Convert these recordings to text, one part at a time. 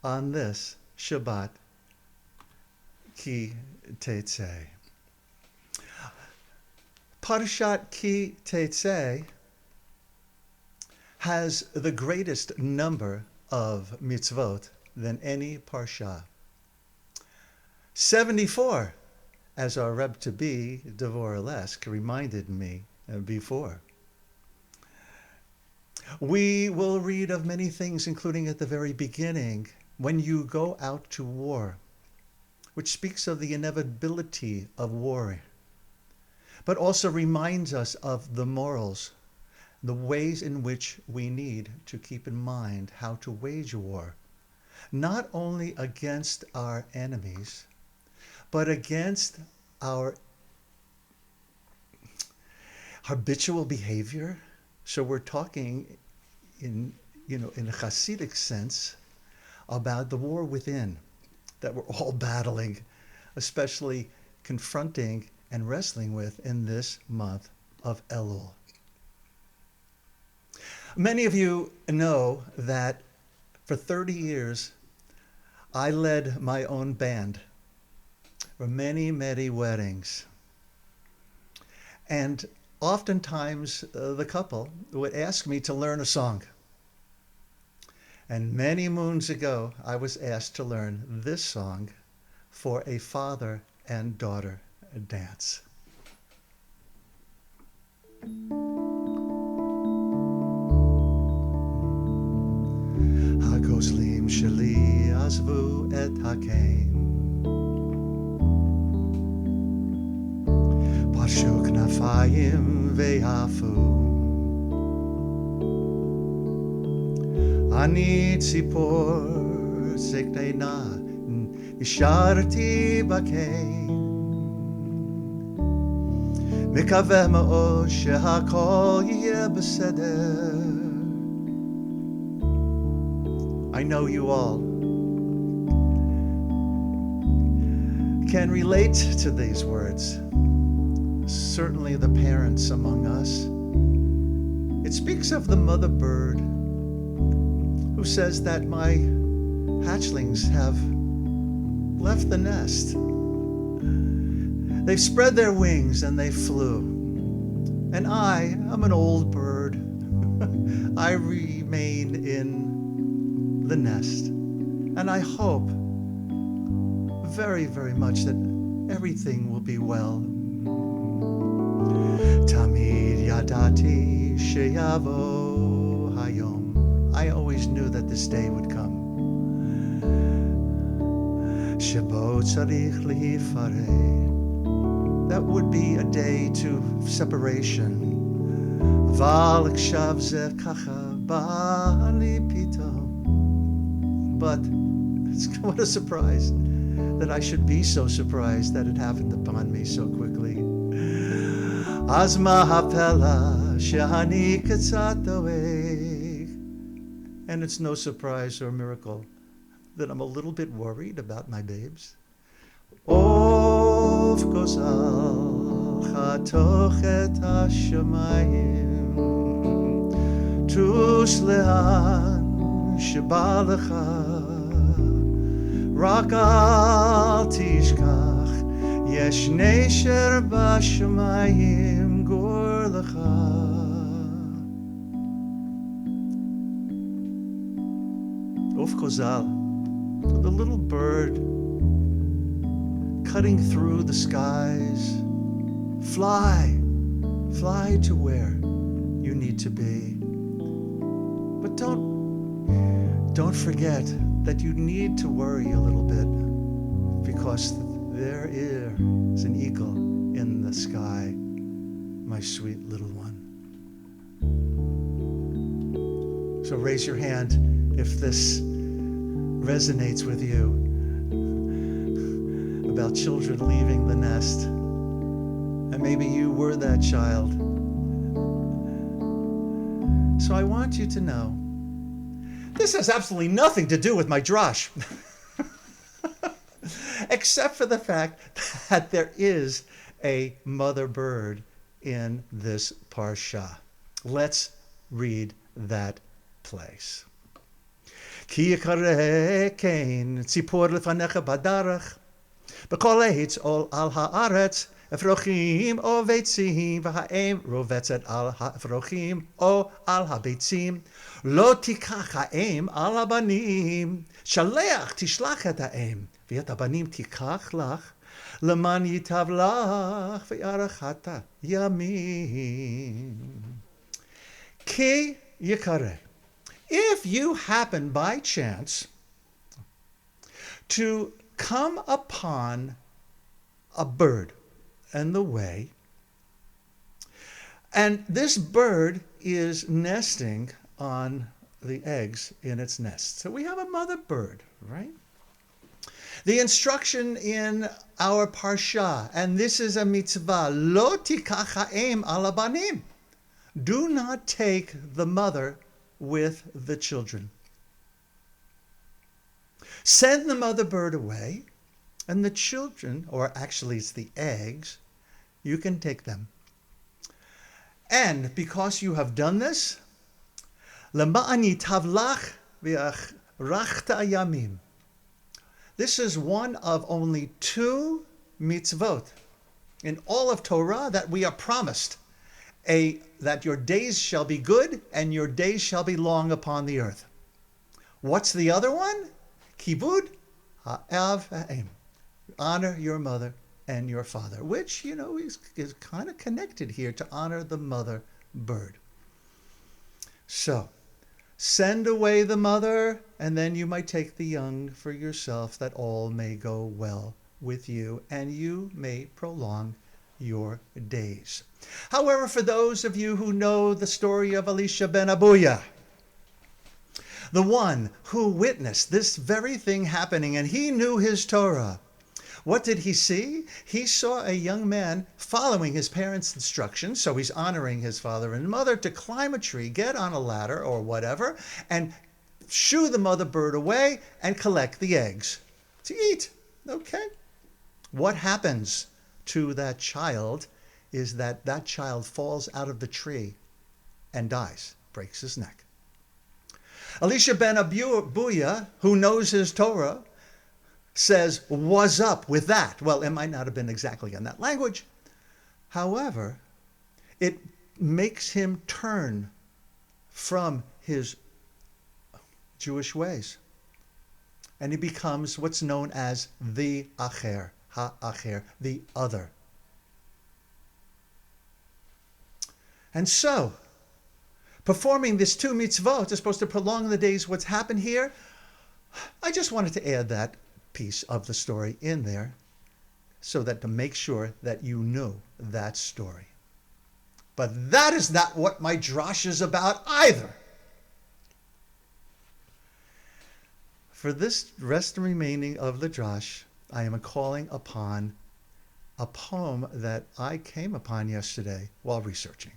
on this Shabbat, Ki Teitze. Parshat Ki Teitze has the greatest number of mitzvot than any parsha. 74, as our Reb-to-be, Devor Lesk, reminded me before. We will read of many things, including at the very beginning, when you go out to war, which speaks of the inevitability of war, but also reminds us of the morals, the ways in which we need to keep in mind how to wage war, not only against our enemies, but against our habitual behavior. So we're talking in a Hasidic sense about the war within that we're all battling, especially confronting and wrestling with in this month of Elul. Many of you know that for 30 years I led my own band for many, many weddings. And oftentimes the couple would ask me to learn a song. And many moons ago, I was asked to learn this song for a father and daughter dance. הגוזלים שלי עזבו את הקן, פרשו כנפיים ועפו, אני ציפור זקנה נשארתי בקן, מקווה מאוד שהכל יהיה בסדר. I know you all can relate to these words. Certainly the parents among us. It speaks of the mother bird who says that my hatchlings have left the nest. They've spread their wings and they flew. And I'm an old bird. I remain in the nest. And I hope very, very much that everything will be well. Tamid yadati sheyavo hayom. I always knew that this day would come. Shebo tzarich lihifared. That would be a day to separation. Val kshav ze kacha bali pitom. But what a surprise that I should be so surprised that it happened upon me so quickly. Az mahapela shehani katzat away. And it's no surprise or miracle that I'm a little bit worried about my babes. Of kozal chatoch et hashamayim tush lehan sheba lecha rak al tishkach yesh nesher bashamayim gor lecha. Of kozal, the little bird cutting through the skies. Fly to where you need to be. But don't forget that you need to worry a little bit, because there is an eagle in the sky, my sweet little one. So raise your hand if this resonates with you, about children leaving the nest. And maybe you were that child. So I want you to know, this has absolutely nothing to do with my drash. Except for the fact that there is a mother bird in this parsha. Let's read that place. כי יקרא כן ציפור לפניך בדרך, בכל עץ עול על הארץ, אפרוחים או ביצים, והאם רובצת על האפרוחים או על הביצים. לא תיקח האם על הבנים, תשלח את האם, ואת הבנים תיקח לך, למען ייטב לך ויארכת ימים. כי יקרא. If you happen by chance to come upon a bird in the way, and this bird is nesting on the eggs in its nest. So we have a mother bird, right? The instruction in our parsha, and this is a mitzvah, lo tikach ha'em al habanim. Do not take the mother with the children. Send the mother bird away, and the children, or actually it's the eggs, you can take them. And because you have done this, למען ייטב לך ויארכת ימים. This is one of only 2 mitzvot in all of Torah that we are promised, that your days shall be good and your days shall be long upon the earth. What's the other one? Kibud ha'av ha'em. Honor your mother and your father, which, is kind of connected here to honor the mother bird. So, send away the mother, and then you might take the young for yourself, that all may go well with you, and you may prolong your days. However, for those of you who know the story of Elisha ben Abuya, the one who witnessed this very thing happening, and he knew his Torah, what did he see? He saw a young man following his parents' instructions, so he's honoring his father and mother, to climb a tree, get on a ladder or whatever, and shoo the mother bird away and collect the eggs to eat. Okay? What happens to that child is that child falls out of the tree and dies, breaks his neck. Elisha ben Abuya, who knows his Torah, says, "Was up with that?" Well, it might not have been exactly in that language. However, it makes him turn from his Jewish ways. And he becomes what's known as the acher, ha-acher, the other. And so, performing this 2 mitzvot is supposed to prolong the days. What's happened here? I just wanted to add that piece of the story in there so that to make sure that you knew that story. But that is not what my drash is about either. For this rest remaining of the drash, I am calling upon a poem that I came upon yesterday while researching.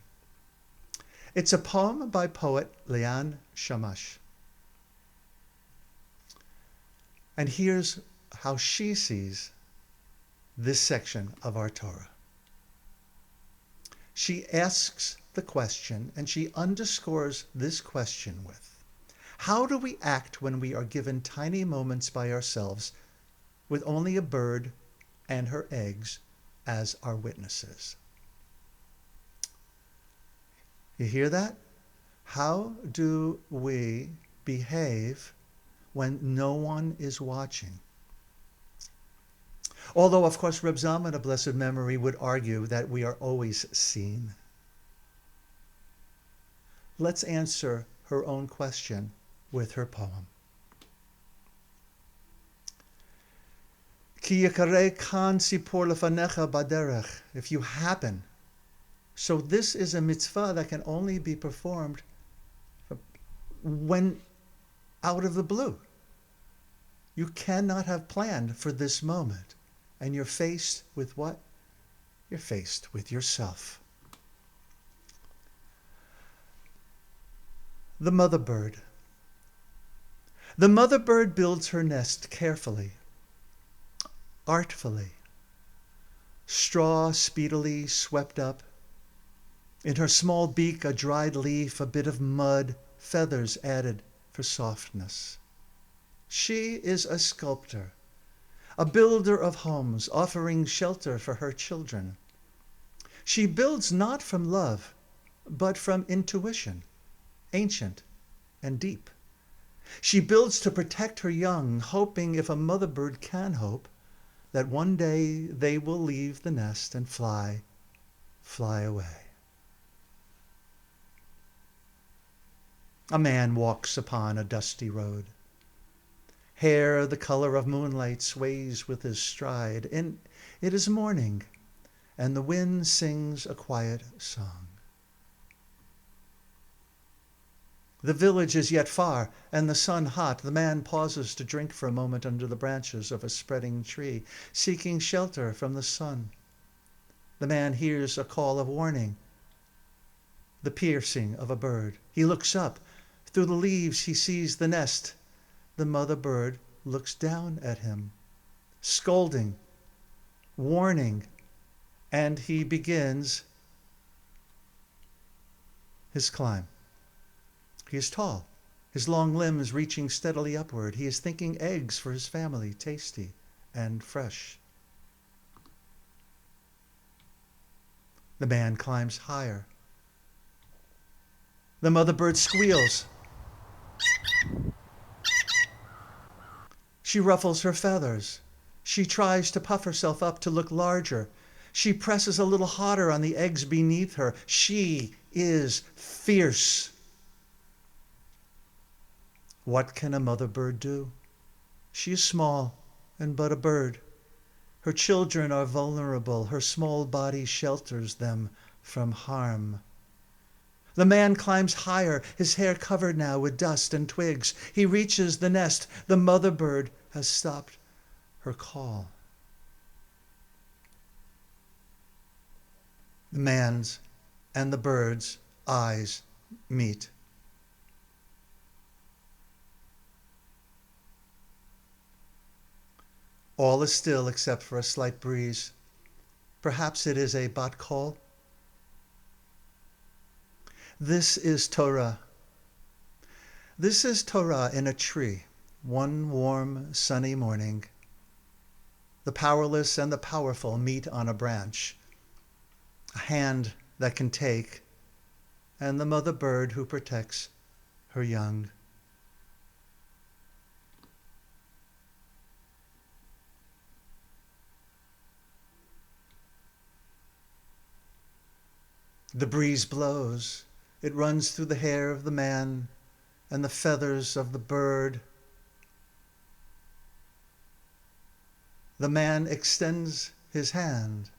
It's a poem by poet Leann Shamash. And here's how she sees this section of our Torah. She asks the question, and she underscores this question with, how do we act when we are given tiny moments by ourselves with only a bird and her eggs as our witnesses? You hear that? How do we behave when no one is watching? Although, of course, Reb Zalman, of blessed memory, would argue that we are always seen. Let's answer her own question with her poem. Ki yakarei kan sipor lefanecha baderech. If you happen. So this is a mitzvah that can only be performed when out of the blue. You cannot have planned for this moment. And you're faced with what? You're faced with yourself. The mother bird. The mother bird builds her nest carefully, artfully. Straw speedily swept up. In her small beak, a dried leaf, a bit of mud, feathers added for softness. She is a sculptor, a builder of homes, offering shelter for her children. She builds not from love, but from intuition, ancient and deep. She builds to protect her young, hoping, if a mother bird can hope, that one day they will leave the nest and fly away. A man walks upon a dusty road. Hair the color of moonlight sways with his stride. And it is morning, and the wind sings a quiet song. The village is yet far, and the sun hot. The man pauses to drink for a moment under the branches of a spreading tree, seeking shelter from the sun. The man hears a call of warning, the piercing of a bird. He looks up. Through the leaves he sees the nest. The mother bird looks down at him, scolding, warning, and he begins his climb. He is tall, his long limbs reaching steadily upward. He is thinking eggs for his family, tasty and fresh. The man climbs higher. The mother bird squeals. She ruffles her feathers. She tries to puff herself up to look larger. She presses a little harder on the eggs beneath her. She is fierce. What can a mother bird do? She is small and but a bird. Her children are vulnerable. Her small body shelters them from harm. The man climbs higher, his hair covered now with dust and twigs. He reaches the nest. The mother bird has stopped her call. The man's and the bird's eyes meet. All is still except for a slight breeze. Perhaps it is a bat call. This is Torah. This is Torah in a tree, one warm, sunny morning. The powerless and the powerful meet on a branch. A hand that can take, and the mother bird who protects her young. The breeze blows. It runs through the hair of the man and the feathers of the bird. The man extends his hand.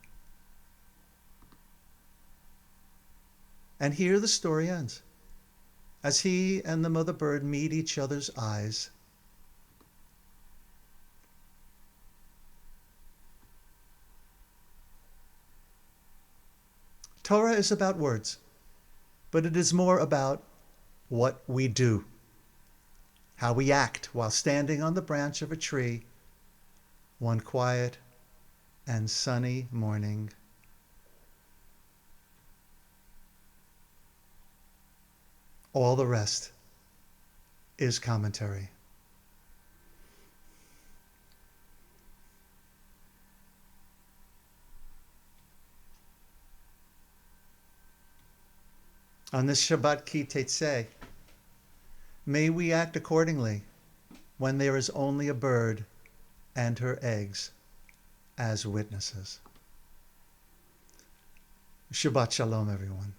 And here the story ends, as he and the mother bird meet each other's eyes. Torah is about words, but it is more about what we do, how we act while standing on the branch of a tree one quiet and sunny morning. All the rest is commentary. On this Shabbat Ki Teitze, may we act accordingly when there is only a bird and her eggs as witnesses. Shabbat Shalom, everyone.